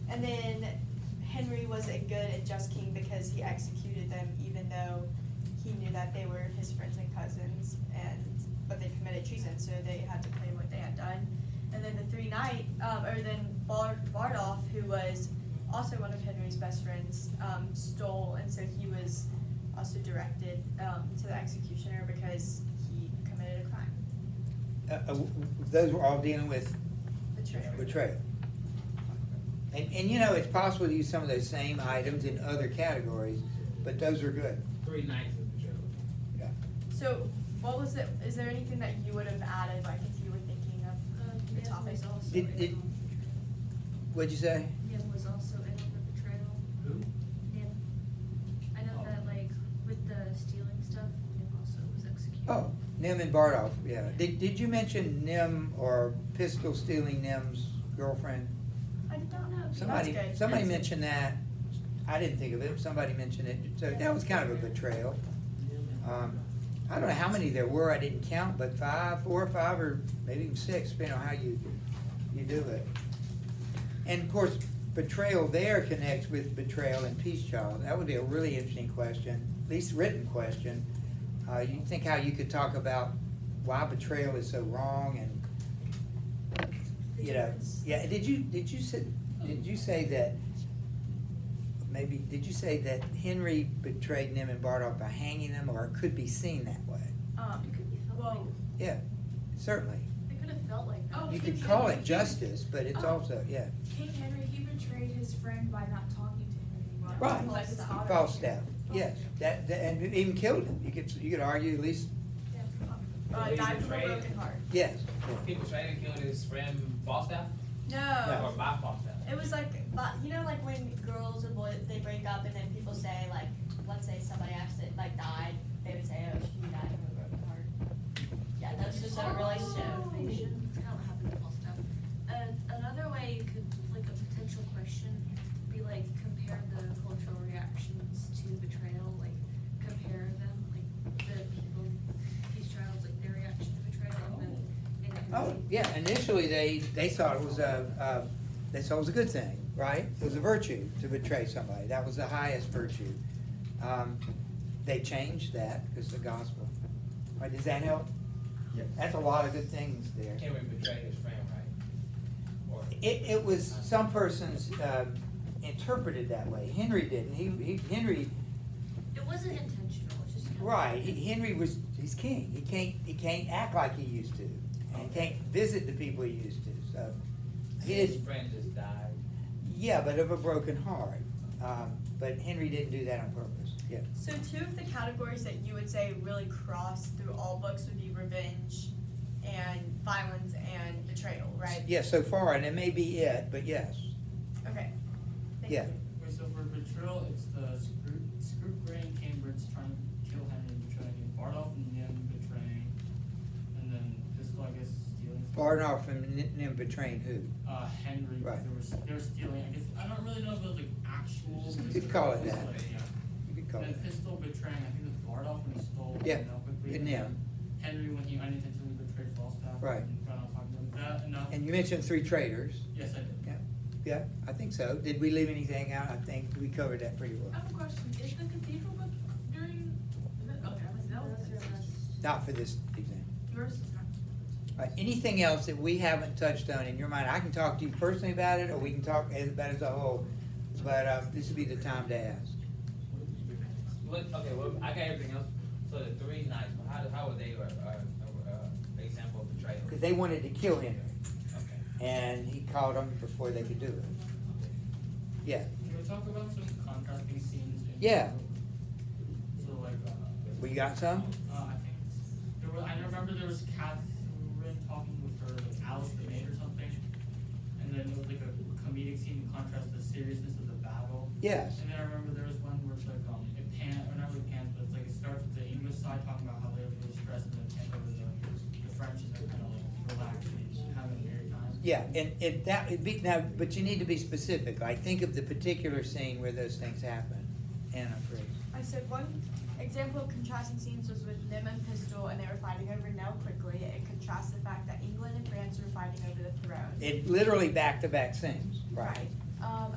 And then Henry wasn't good at just king because he executed them even though he knew that they were his friends and cousins, but they committed treason, so they had to pay what they had done. And then the Bardolph, who was also one of Henry's best friends, stole, and so he was also directed to the executioner because he committed a crime. Those were all dealing with Betrayal. betrayal. And you know, it's possible to use some of those same items in other categories, but those are good. 3 nights of betrayal. Yeah. So, what was it? Is there anything that you would have added, like if you were thinking of the topic? What'd you say? Nim was also in on the betrayal. Who? Nim. I know that, like, with the stealing stuff, Nim also was executed. Oh, Nim and Bardolph, yeah. Did you mention Nim or pistol stealing Nim's girlfriend? I did not know. Somebody That's good. mentioned that. I didn't think of it. Somebody mentioned it. So that was kind of a betrayal. I don't know how many there were. I didn't count, but 4 or 5, or maybe even 6, depending on how you do it. And of course, betrayal there connects with betrayal in Peace Child. That would be a really interesting question, at least written question. You think how you could talk about why betrayal is so wrong, and you know, yeah. Did you say that? Maybe did you say that Henry betrayed Nim and Bardolph by hanging them, or it could be seen that way? It could be felt Well, Yeah, certainly. It could have felt like that. Oh, You King could call Henry. it justice, but it's also, yeah. King Henry, he betrayed his friend by not talking to him anymore. Right. Like his father. Falstaff, yes, that and even killed him. You could argue at least, Died from a broken heart. yes. He betrayed and killed his friend Falstaff? No. Or by Falstaff? It was like, you know, like when girls or boys, they break up and then people say, like, let's say somebody actually, like, died, they would say, oh, she died from a broken heart. Yeah, that's just a relationship. It's kind of what happened to Falstaff. Another way you could, like, a potential question be like, compare the cultural reactions to betrayal, like, compare them, like, the people, these trials, like, their reaction to betrayal, and then. Oh, yeah, initially they thought it was they thought it was a good thing, right? It was a virtue to betray somebody. That was the highest virtue. They changed that because of the gospel. Right, does that help? Yeah. That's a lot of good things there. Henry betrayed his friend, right? Or It was, some persons interpreted that way. Henry didn't. Henry, It wasn't intentional, it's just. right, he's king. He can't act like he used to. And he can't visit the people he used to, so. his friend just died. Yeah, but of a broken heart. But Henry didn't do that on purpose, yeah. So 2 of the categories that you would say really cross through all books would be revenge and violence and betrayal, right? Yeah, so far, and it may be it, but yes, Okay. Thank yeah. you. Wait, so for betrayal, it's the Screwbrain Cambridge trying to kill Henry and betraying him, Bardolph and Nim betraying, and then Pistol, I guess, stealing. Bardolph and Nim betraying who? Henry, Right. they were stealing, I guess, I don't really know if it was like actual. You could call it that. Yeah. You could call And it. Pistol betraying, I think it was Bardolph when he stole, Yeah, quickly. and Nim. Henry when he unintentionally betrayed Falstaff. Right. And Bardolph talking to him. Is that enough? And you mentioned 3 traitors. Yes, I did. Yeah, I think so. Did we leave anything out? I think we covered that pretty I well. have a question. Is the cathedral book during, that was Not for this exam. yours? Anything else that we haven't touched on in your mind? I can talk to you personally about it, or we can talk about it as a whole, but this would be the time to ask. Okay, well, I got everything else. So the 3 nights, how were they example of betrayal? Because they wanted to kill Henry, Okay. and he called them before they could do it. Yeah, Can we talk about some contrasting scenes? Yeah. So like, we got some? I think I remember there was Catherine talking with her, like Alice the maid or something, and then it was like a comedic scene to contrast the seriousness of the battle. Yes. And then I remember there was one where it's like it pans, or not really pans, but it's like it starts with the English side talking about how they're really stressed, and then it pans over the French and they're kind of like relaxed and having a merry time. Yeah, and that would be, now, but you need to be specific. Like, think of the particular scene where those things happen. Anna, please. I said one example of contrasting scenes was with Nim and Pistol, and they were fighting over Nell quickly. It contrasts the fact that England and France were fighting over the throne. It literally back-to-back scenes, right?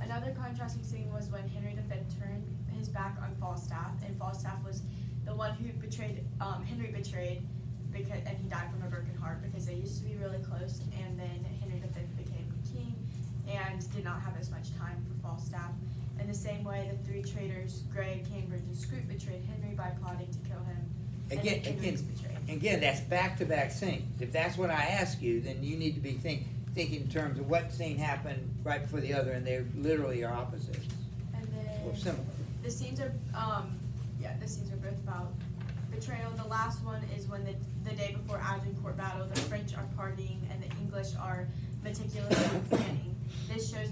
Another contrasting scene was when Henry V turned his back on Falstaff, and Falstaff was the one who betrayed, Henry betrayed, because, and he died from a broken heart because they used to be really close, and then Henry V became king and did not have as much time for Falstaff. In the same way, the three traitors, Grey, Cambridge, and Scroop, betrayed Henry by plotting to kill him. And then Henry was betrayed. Again, that's back-to-back scenes. If that's what I ask you, then you need to be thinking in terms of what scene happened right before the other, and they literally are opposites And or then similar. the scenes are, the scenes are both about betrayal. The last one is when the day before Agincourt battle, the French are partying and the English are meticulously planning. This shows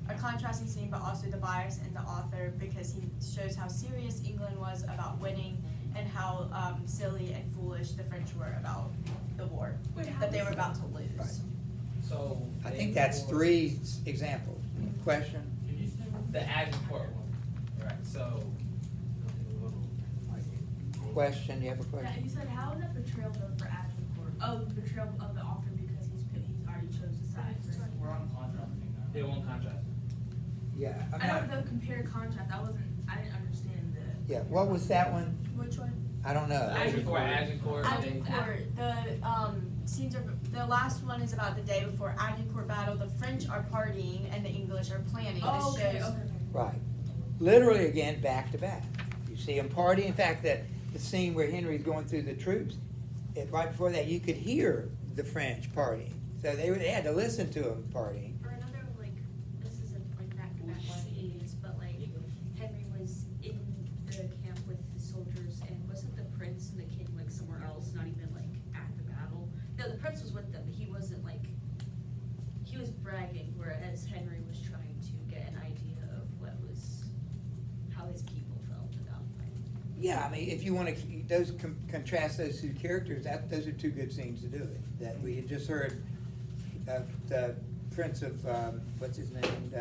a contrasting scene, but also the bias in the author, because he shows how serious England was about winning and how silly and foolish the French were about the war that they were about to lose. Right. So. I they think that's were- 3 examples. Question? Can you say what? The Agincourt one, right, so. Question, you have a Yeah, question? and you said, how is that portrayal though for Agincourt? Oh, betrayal of the author because he's already chose the side. Right? We're on contrasting now. They won't contrast. Yeah. I know the compare contrast. I didn't understand the. Yeah, what was that one? Which one? I don't know. Agincourt. Agincourt, the scenes are, the last one is about the day before Agincourt battle, the French are partying and the English are planning. Oh, This okay, shows, okay. Right. Literally, again, back to back. You see them party. In fact, the scene where Henry's going through the troops, right before that, you could hear the French partying. So they had to listen to them partying. Or another, like, this isn't like back-to-back scenes, but like, Henry was in the camp with his soldiers, and wasn't the prince and the king like somewhere else, not even like at the battle? No, the prince was with them, but he wasn't like, he was bragging, whereas Henry was trying to get an idea of how his people felt about fighting. Yeah, I mean, if you want to contrast those 2 characters, those are 2 good scenes to do it. That we had just heard the Prince of what's his name,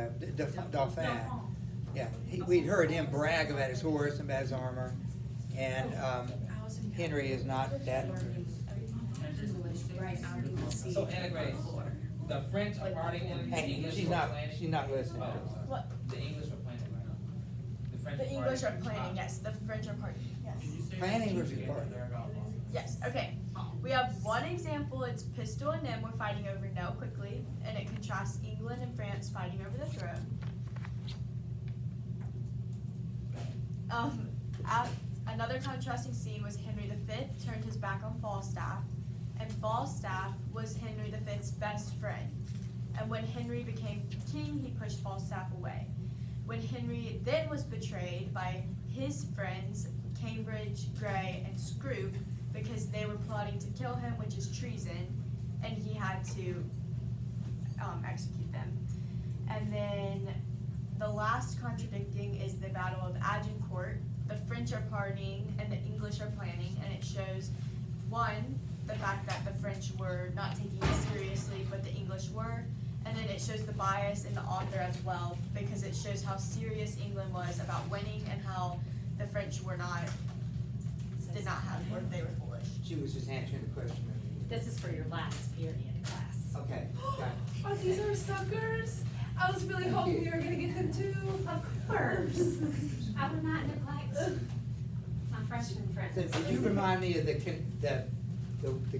Dauphin. Yeah, we'd heard him brag about his horse and about his armor, and Henry is not that. So Anna Grace, the French are partying and the Hey, English she's were not. planning? She's not listening. Oh, What? the English were planning, right? The French The were English are partying. planning, yes, the French are partying, yes. Can you say Planning what versus you party. there about Falstaff? Yes, okay. We have one example, it's Pistol and Nim were fighting over Nell quickly, and it contrasts England and France fighting over the throne. Another contrasting scene was Henry V turned his back on Falstaff, and Falstaff was Henry V's best friend. And when Henry became king, he pushed Falstaff away. When Henry then was betrayed by his friends, Cambridge, Grey, and Scroop, because they were plotting to kill him, which is treason, and he had to execute them. And then the last contradicting is the Battle of Agincourt. The French are partying and the English are planning, and it shows, one, the fact that the French were not taking it seriously, but the English were, and then it shows the bias in the author as well, because it shows how serious England was about winning and how the French did not have it, or they were foolish. She was just answering the question. This is for your last period class. Okay. Got it. Oh, these are suckers. I was really hoping we were gonna get them too. Of course. I would not neglect my freshman friends. So did you remind me of the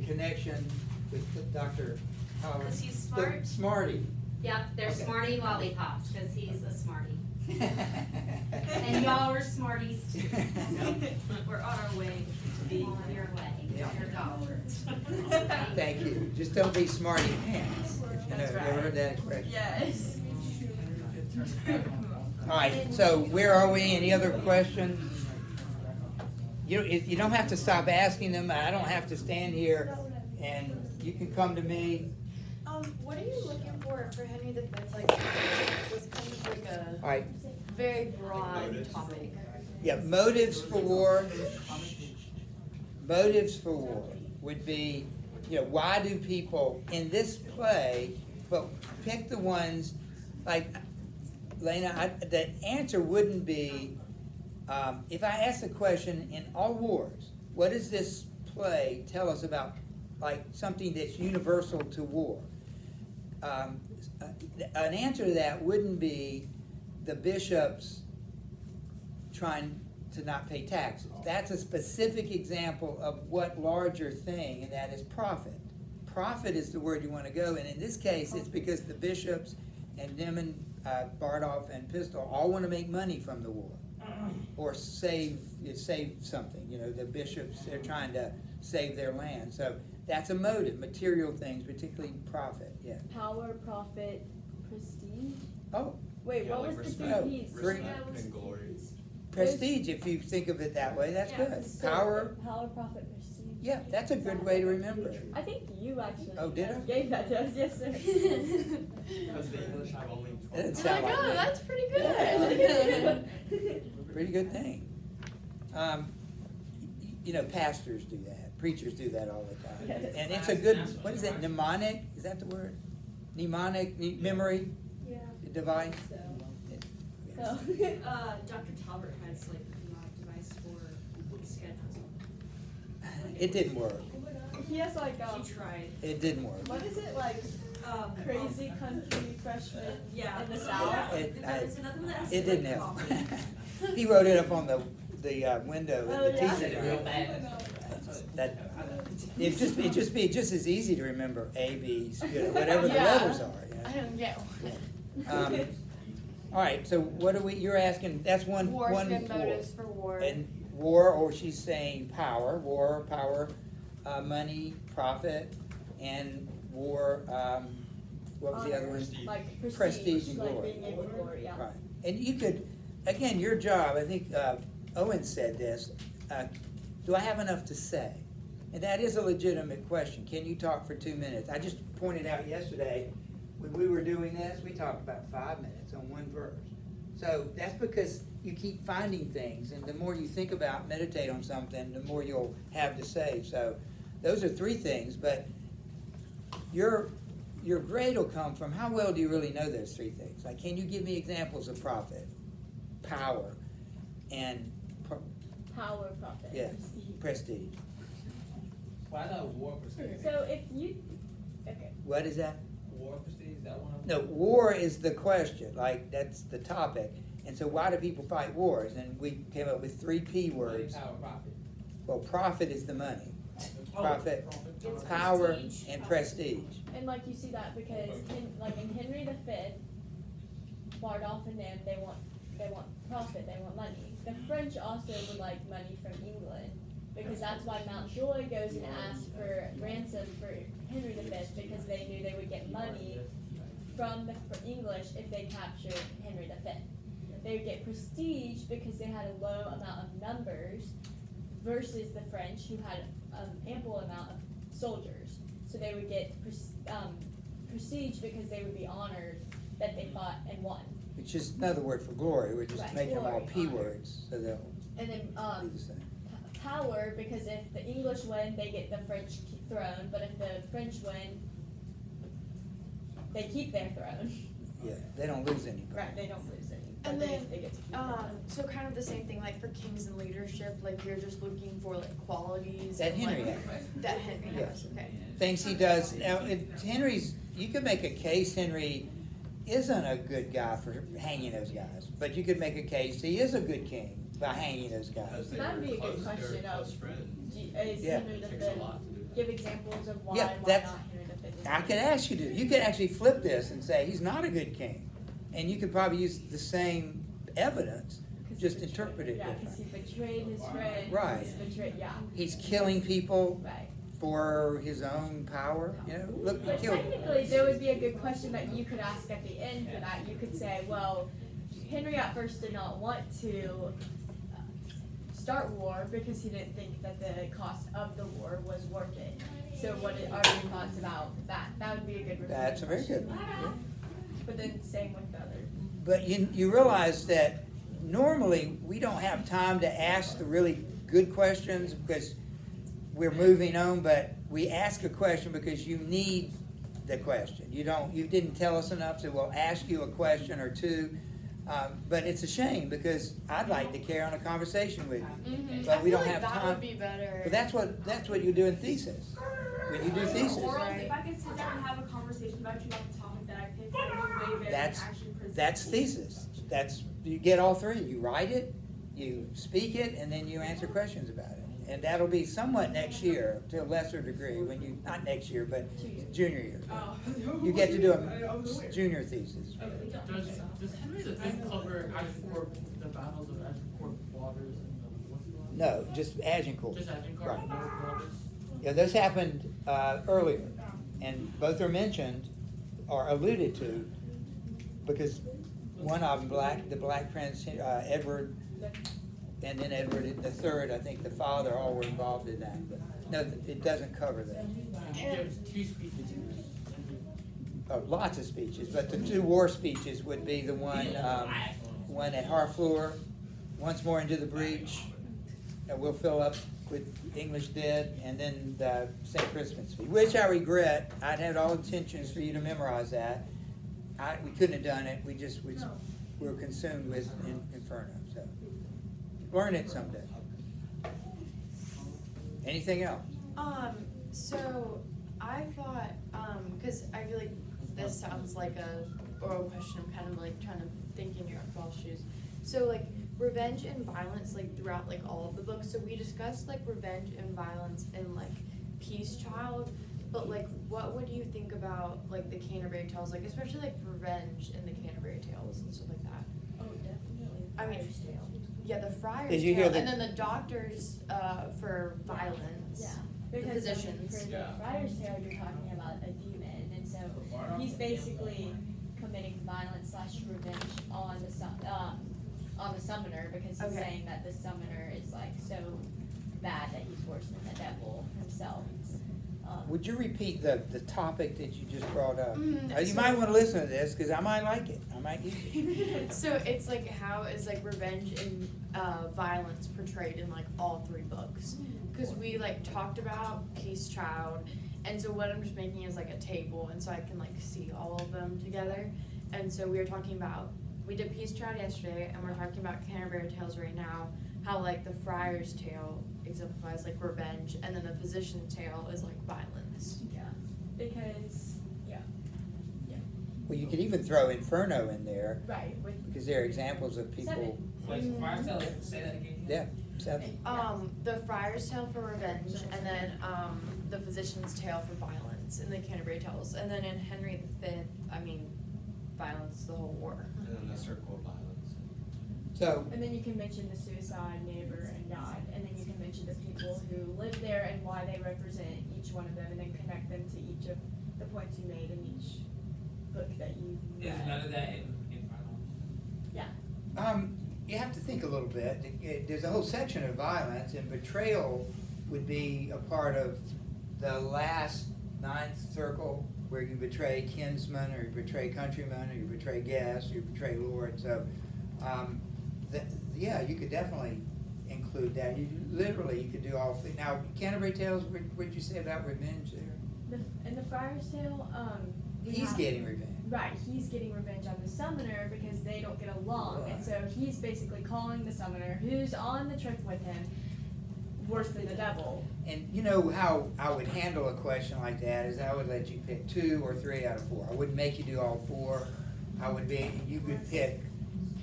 connection with Dr. Howard? 'Cause he's The smart? Smarty. Yep, they're Okay. Smarty lollipops, because he's a Smarty. And y'all are Smarties too. We're on our way to being. On your way, Yeah. your dollar. Thank you. Just don't be smarty pants. If you know, That's you ever right. heard that expression? Yes. All right, so where are we? Any other questions? You don't have to stop asking them. I don't have to stand here, and you can come to me. What are you looking for Henry V? Like, was kind of like a All right, very broad topic. yeah, motives for war. Motives for war would be, why do people in this play, but pick the ones, like, Lena, the answer wouldn't be If I ask the question, in all wars, what does this play tell us about, like, something that's universal to war? An answer to that wouldn't be the bishops trying to not pay taxes. That's a specific example of what larger thing, and that is profit. Profit is the word you want to go, and in this case, it's because the bishops and them and Bardolph and Pistol all want to make money from the war, or save something. You know, the bishops, they're trying to save their land. So that's a motive, material things, particularly profit. Yeah. Power, profit, prestige. Oh, Wait, Yeah, what like was respect. the three P's? Three. And glory. prestige, if you think of it that way, that's Yeah, good. so Power, power, profit, prestige. yeah, that's a good way to remember. I think you actually Oh, did I? gave that to us, yes, sir. Because the English have only 12. That doesn't I'm sound like, like oh, me. that's pretty good. Pretty good thing. You know, pastors do that, preachers do that all the time. Yes. And it's a good, what is it, mnemonic, is that the word? Mnemonic, memory Yeah. device? So, Dr. Talbert has like a device for schedules. It didn't work, he has like, He tried. it didn't work. what is it, like, crazy country freshman Yeah. in the South? There's another one that has It to, didn't like, help. copy. He wrote it up on the window Oh, in the yeah. teacher Real room. fast. That, it'd be just as easy to remember A, B's, you know, whatever the Yeah. letters are, you know. I don't get one. All right, so what are we, you're asking, that's one War's good war. motives for war. And war, or she's saying power, money, profit, and war, what was the other one? Like Prestige prestige, and like glory. being able to glory, yeah. Right, and you could, again, your job, I think, Owen said this, do I have enough to say? And that is a legitimate question, can you talk for 2 minutes? I just pointed out yesterday, when we were doing this, we talked about 5 minutes on one verse. So that's because you keep finding things, and the more you think about, meditate on something, the more you'll have to say. So those are 3 things, but your grade will come from how well do you really know those 3 things? Like, can you give me examples of profit, power, and Power, profit, yeah, prestige. prestige? Why not war prestige? So if you, okay, What is that? War prestige, is that one of No, them? war is the question, like, that's the topic. And so why do people fight wars? And we came up with 3 P Money, words. power, profit. Well, profit is the money. Oh, Profit, It's power, prestige. and prestige. and like you see that because like in Henry V, Bardolph and them, they want profit, they want money. The French also would like money from England, because that's why Mountjoy goes and asks for ransom for Henry V, because they knew they would get money from the English if they captured Henry V. They would get prestige because they had a low amount of numbers versus the French, who had ample amount of soldiers. So they would get prestige because they would be honored that they fought and won. Which is another word for glory. We're just Right, making them all glory, P honor. words, so they'll And then be the same. power, because if the English win, they get the French throne, but if the French win, they keep their throne. Yeah, they don't lose any. Right, they don't lose any, but And they, then, they get to keep their throne. so kind of the same thing, like for kings and leadership, like you're just looking for like qualities. That and, Henry like, has. That Henry Yeah. has, okay. Things he does. Now, Henry's, you could make a case Henry isn't a good guy for hanging those guys, but you could make a case he is a good king by hanging those guys. So that'd be a good question of, is Yeah. Henry Takes V, a lot to do. give examples of why, Yeah, why that's- not Henry V? is I good. could ask you to, you could actually flip this and say, he's not a good king. And you could probably use the same evidence, 'Cause he just betrayed- interpret it Yeah, because he different. betrayed his friend. Right. He's betrayed, yeah, He's killing people right. for his own power, you know, look, he But killed. technically, there would be a good question that you could ask at the end for that. You could say, well, Henry at first did not want to start war because he didn't think that the cost of the war was worth it. So what are your thoughts about that? That would be a good refuting That's a very good question. one, yeah. But then same with the other. But you realize that normally we don't have time to ask the really good questions because we're moving on, but we ask a question because you need the question. You didn't tell us enough, so we'll ask you a question or two. But it's a shame, because I'd like to carry on a conversation with you. Mhm. But I we feel don't like have that time. would be better. But that's what you do in thesis. When you do Like, thesis, orals, if I could sit down and have a conversation about you about the topic that I picked, that would be way better than That's- actually presenting. that's thesis. You get all three. You write it, you speak it, and then you answer questions about it. And that'll be somewhat next year, to a lesser degree, when you, not next year, but junior year. Oh. You get to do a junior thesis. Does Henry V cover Agincourt, the battles of Agincourt Waters and the, what's the one? No, just Agincourt. Just Agincourt, Right. no Waters? Yeah, those happened earlier, and both are mentioned or alluded to, because one of them, the Black Prince, Edward, and then Edward III, I think the father, all were involved in that. But no, it doesn't cover that. He gives 2 speeches in this. Lots of speeches, but the 2 war speeches would be the one at Harfleur, once more into the breach, and we'll fill up with English dead, and then the St. Crispin speech, which I regret. I'd had all intentions for you to memorize that. We couldn't have done it. We were consumed with Inferno. So learn it someday. Anything else? So I thought, cause I feel like this sounds like a oral question, I'm kind of like trying to think in your y'all's shoes. So like revenge and violence, like throughout like all of the books, so we discussed like revenge and violence in like Peace Child, but like what would you think about like the Canterbury Tales, like especially like revenge in the Canterbury Tales and stuff like that? Oh, definitely. I mean, Friar's Tale. Yeah, the Friar's Did you hear Tale, the- and then the doctors, for violence. Yeah. The Because physicians. for the Yeah. Friar's Tale, you're talking about a demon, and so he's basically committing violence / revenge on the summoner, because he's Okay. saying that the summoner is like so bad that he's worse than the devil himself. Would you repeat the topic that you just brought up? You so- might want to listen to this, because I might like it. I might use it. So it's like how is like revenge and violence portrayed in like all 3 books? Because we like talked about Peace Child, and so what I'm just making is like a table, and so I can like see all of them together. And so we were talking about, we did Peace Child yesterday, and we're talking about Canterbury Tales right now, how like the Friar's Tale exemplifies like revenge, and then the Physician's Tale is like violence. Yeah, because, yeah, Well, you could even throw Inferno in there, right, with because they're examples of people. 7. Wait, fire tell, say that again? Yeah, 7. The Friar's Tale for revenge, and then the Physician's Tale for violence in the Canterbury Tales, and then in Henry V, I mean, violence, the whole war. And then the circle of violence. So, And then you can mention the suicide, neighbor, and God, and then you can mention the people who live there and why they represent each one of them, and then connect them to each of the points you made in each book that you Is read. none of that in final? Yeah. you have to think a little bit. There's a whole section of violence, and betrayal would be a part of the last 9th circle, where you betray kinsmen, or you betray countrymen, or you betray guests, or you betray lord. So, yeah, you could definitely include that. You could do all 3. Now, Canterbury Tales, what'd you say about revenge there? In the Friar's Tale, He's getting revenge. Right, he's getting revenge on the summoner because they don't get along, and so he's basically calling the summoner, who's on the trip with him, worse than the devil. And you know how I would handle a question like that is I would let you pick 2 or 3 out of 4. I wouldn't make you do all 4. You could pick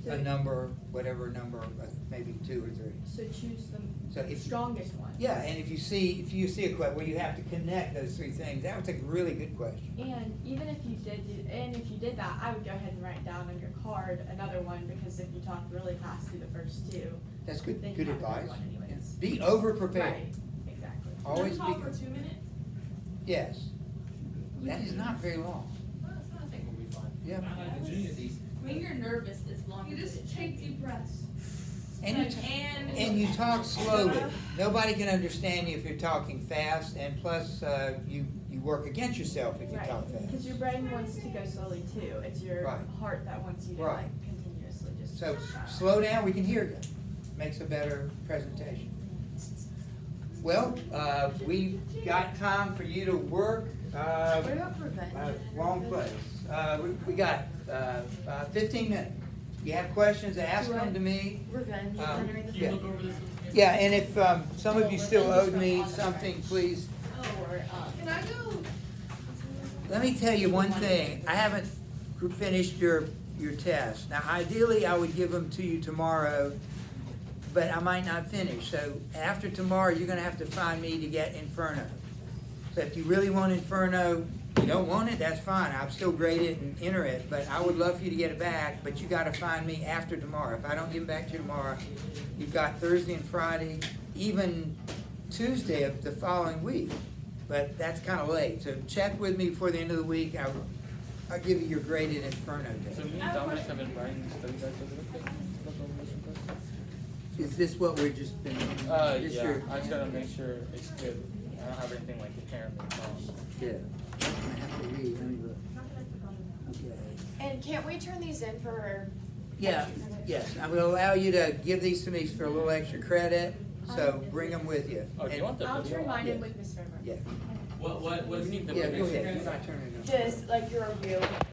a number, whatever number, maybe 2 or 3. So choose So the if- strongest one. Yeah, and if you see a question where you have to connect those 3 things, that was a really good question. And even if you did that, I would go ahead and write down on your card another one, because if you talk really fast through the first 2, That's good, then you good have another advice. one anyways. Be over prepared. Right, exactly. Always Can we be. talk for 2 minutes? Yes. That is not very long. I think we'll be fine. Yeah. Not like the junior thesis. When you're nervous, it's longer. You just take deep breaths. And you talk slowly. Nobody can understand you if you're talking fast, and plus, you work against yourself if you Right, talk because fast. your brain wants to go slowly too. It's your Right. heart that wants you to Right. like continuously just. So, slow down, we can hear you. Makes a better presentation. Well, we've got time for you to work, What about revenge? wrong place. We got 15 minutes. you have questions, ask them to me. Revenge, Henry the Can you Yeah. look over this? Yeah, and if, some of you still owed me something, please, Can I go? let me tell you one thing, I haven't finished your test. Now, ideally, I would give them to you tomorrow, but I might not finish, so after tomorrow, you're gonna have to find me to get Inferno. So if you really want Inferno, you don't want it, that's fine, I'll still grade it and enter it, but I would love for you to get it back, but you gotta find me after tomorrow. If I don't give it back to you tomorrow, you've got Thursday and Friday, even Tuesday of the following week, but that's kinda late, so check with me before the end of the week, I'll give you your graded Inferno So day. me and Dominic have been writing these study guides over the Is this what we're just been? this yeah, your- I just gotta make sure it's good. I don't have anything like inherently wrong. Yeah. I have to read, let me look. Okay. And can't we turn these in for? Yeah, yes, I'm gonna allow you to give these to me for a little extra credit, so bring them with you. Oh, do you And- want the I'll video? turn mine Yeah. in with Miss Farmer. Yeah, What is the? yeah, go ahead, you're not turning it on. Just like your review.